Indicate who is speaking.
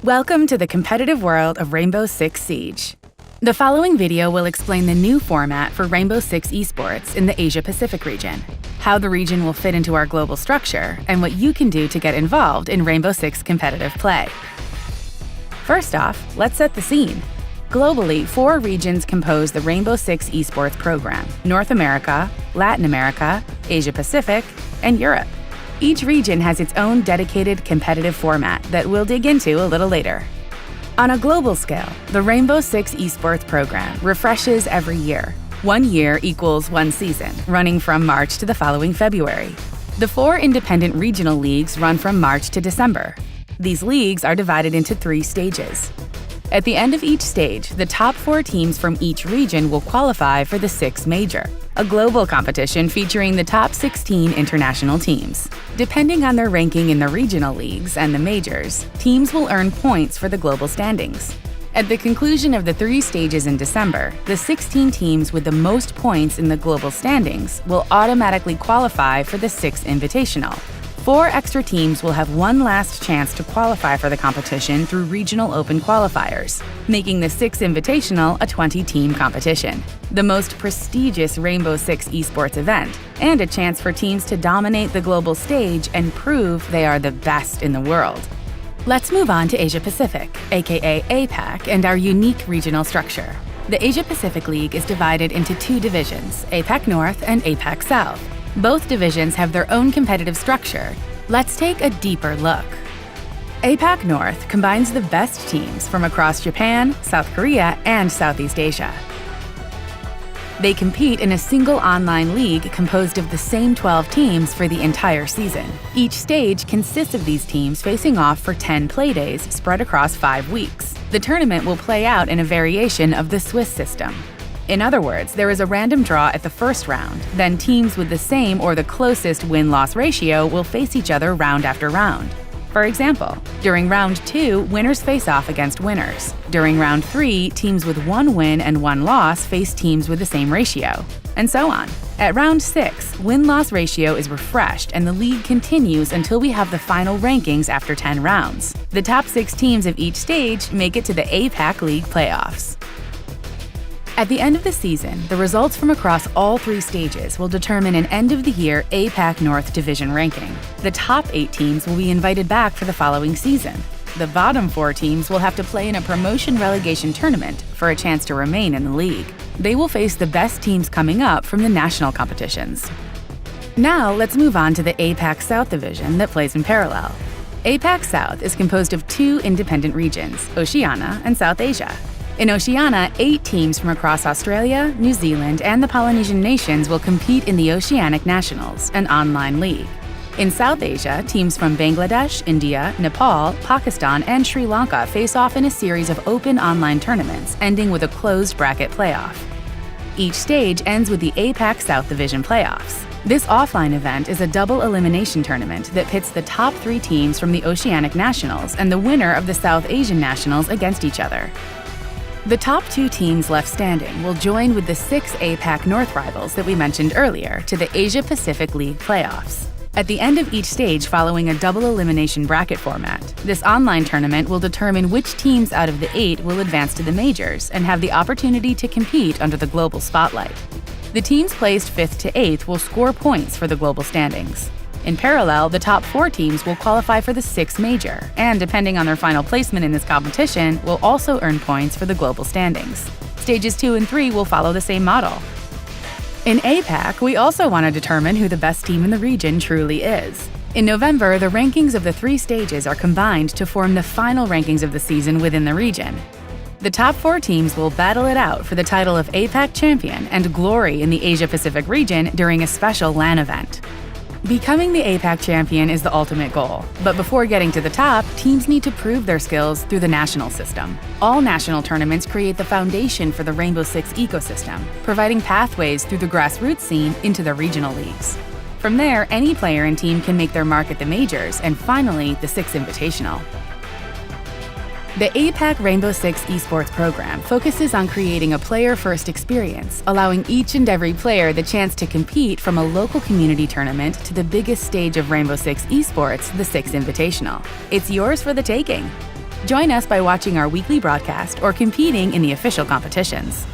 Speaker 1: Welcome to the competitive world of Rainbow Six Siege. The following video will explain the new format for Rainbow Six esports in the Asia-Pacific region, how the region will fit into our global structure, and what you can do to get involved in Rainbow Six competitive play. First off, let's set the scene. Globally, 4 regions compose the Rainbow Six esports program: North America, Latin America, Asia-Pacific, and Europe. Each region has its own dedicated competitive format that we'll dig into a little later. On a global scale, the Rainbow Six esports program refreshes every year. 1 year equals 1 season, running from March to the following February. The 4 independent regional leagues run from March to December. These leagues are divided into 3 stages. At the end of each stage, the top 4 teams from each region will qualify for the Six Major, a global competition featuring the top 16 international teams. Depending on their ranking in the regional leagues and the majors, teams will earn points for the global standings. At the conclusion of the 3 stages in December, the 16 teams with the most points in the global standings will automatically qualify for the Six Invitational. 4 extra teams will have one last chance to qualify for the competition through regional open qualifiers, making the Six Invitational a 20-team competition, the most prestigious Rainbow Six esports event, and a chance for teams to dominate the global stage and prove they are the best in the world. Let's move on to Asia-Pacific, aka APAC, and our unique regional structure. The Asia-Pacific League is divided into 2 divisions, APAC North and APAC South. Both divisions have their own competitive structure. Let's take a deeper look. APAC North combines the best teams from across Japan, South Korea, and Southeast Asia. They compete in a single online league composed of the same 12 teams for the entire season. Each stage consists of these teams facing off for 10 playdays spread across 5 weeks. The tournament will play out in a variation of the Swiss system. In other words, there is a random draw at the first round, then teams with the same or the closest win-loss ratio will face each other round after round. For example, during round 2, winners face off against winners. During round 3, teams with 1 win and 1 loss face teams with the same ratio, and so on. At round 6, win-loss ratio is refreshed and the league continues until we have the final rankings after 10 rounds. The top 6 teams of each stage make it to the APAC League playoffs. At the end of the season, the results from across all 3 stages will determine an end-of-the-year APAC North Division ranking. The top 8 teams will be invited back for the following season. The bottom 4 teams will have to play in a promotion-relegation tournament for a chance to remain in the league. They will face the best teams coming up from the national competitions. Now let's move on to the APAC South Division that plays in parallel. APAC South is composed of 2 independent regions, Oceania and South Asia. In Oceania, 8 teams from across Australia, New Zealand, and the Polynesian nations will compete in the Oceanic Nationals, an online league. In South Asia, teams from Bangladesh, India, Nepal, Pakistan, and Sri Lanka face off in a series of open online tournaments, ending with a closed bracket playoff. Each stage ends with the APAC South Division playoffs. This offline event is a double elimination tournament that pits the top 3 teams from the Oceanic Nationals and the winner of the South Asian Nationals against each other. The top 2 teams left standing will join with the 6 APAC North rivals that we mentioned earlier to the Asia-Pacific League playoffs. At the end of each stage following a double elimination bracket format, this online tournament will determine which teams out of the 8 will advance to the majors and have the opportunity to compete under the global spotlight. The teams placed 5th to 8th will score points for the global standings. In parallel, the top 4 teams will qualify for the Six Major, and depending on their final placement in this competition, will also earn points for the global standings. Stages 2 and 3 will follow the same model. In APAC, we also want to determine who the best team in the region truly is. In November, the rankings of the 3 stages are combined to form the final rankings of the season within the region. The top 4 teams will battle it out for the title of APAC Champion and glory in the Asia-Pacific region during a special LAN event. Becoming the APAC champion is the ultimate goal, but before getting to the top, teams need to prove their skills through the national system. All national tournaments create the foundation for the Rainbow Six ecosystem, providing pathways through the grassroots scene into the regional leagues. From there, any player and team can make their mark at the majors and finally, the Six Invitational. The APAC Rainbow Six esports program focuses on creating a player-first experience, allowing each and every player the chance to compete from a local community tournament to the biggest stage of Rainbow Six esports, the Six Invitational. It's yours for the taking. Join us by watching our weekly broadcast or competing in the official competitions.